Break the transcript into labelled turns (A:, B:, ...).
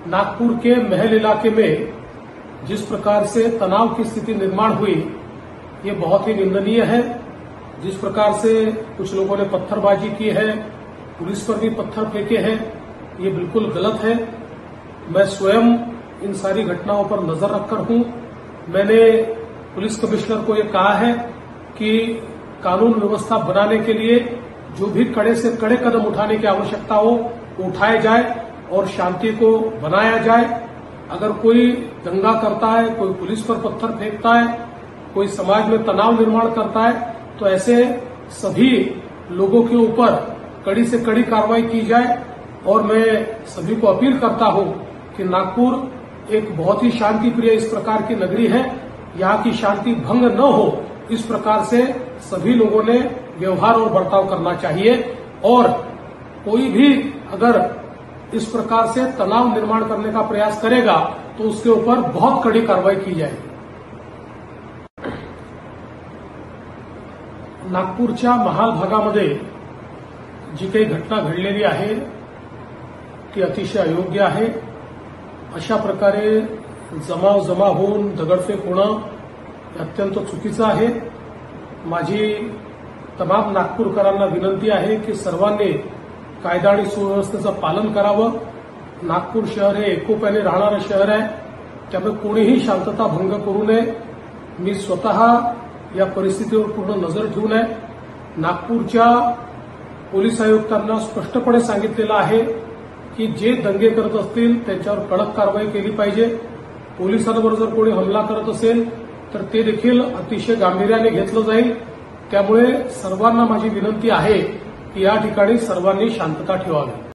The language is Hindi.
A: नागपुर के महल इलाके में जिस प्रकार से तनाव की स्थिति निर्माण हुई, ये बहुत ही निंदनीय है। जिस प्रकार से कुछ लोगों ने पत्थरबाजी की है, पुलिस पर भी पत्थर फेंके हैं, ये बिल्कुल गलत है। मैं स्वयं इन सारी घटनाओं पर नजर रखकर हूं। मैंने पुलिस कमिश्नर को ये कहा है कि कानून व्यवस्था बनाने के लिए जो भी कड़े से कड़े कदम उठाने की आवश्यकता हो वो उठाए जाए और शांति को बनाया जाए। अगर कोई दंगा करता है, कोई पुलिस पर पत्थर फेंकता है, कोई समाज में तनाव निर्माण करता है, तो ऐसे सभी लोगों के ऊपर कड़ी से कड़ी कार्रवाई की जाए। और मैं सभी को अपील करता हूं कि नागपुर एक बहुत ही शांति प्रिय इस प्रकार की नगरी है, यहाँ की शांति भंग न हो, इस प्रकार से सभी लोगों ने व्यवहार और बर्ताव करना चाहिए। और कोई भी अगर इस प्रकार से तनाव निर्माण करने का प्रयास करेगा तो उसके ऊपर बहुत कड़ी कार्रवाई की जाएगी। नागपूरच्या महाल भागामध्ये जी काही घटना घडलेली आहे ती अतिशय अयोग्य आहे। अशा प्रकारे जमाव होऊन दगडफेक होणं अत्यंत चुकीचं आहे। माझी तमाम नागपूरकरांना विनंती आहे की सर्वांनी कायदा आणि सुव्यवस्थेचं पालन करावं। नागपूर शहर हे एकोप्याने राहणारं शहर आहे, त्यामुळे कोणीही शांतता भंग करू नये। मी स्वतः या परिस्थितीवर पूर्ण नजर ठेवून आहे। नागपूरच्या पोलीस आयुक्तांना स्पष्टपणे सांगितलेलं आहे की जे दंगे करत असतील त्यांच्यावर कडक कारवाई केली पाहिजे। पोलिसांवर जर कोणी हमला करत असेल तर ते देखील अतिशय गांभीर्याने घेतलं जाईल। त्यामुळे सर्वांना माझी विनंती आहे की या ठिकाणी सर्वांनी शांतता ठेवावी।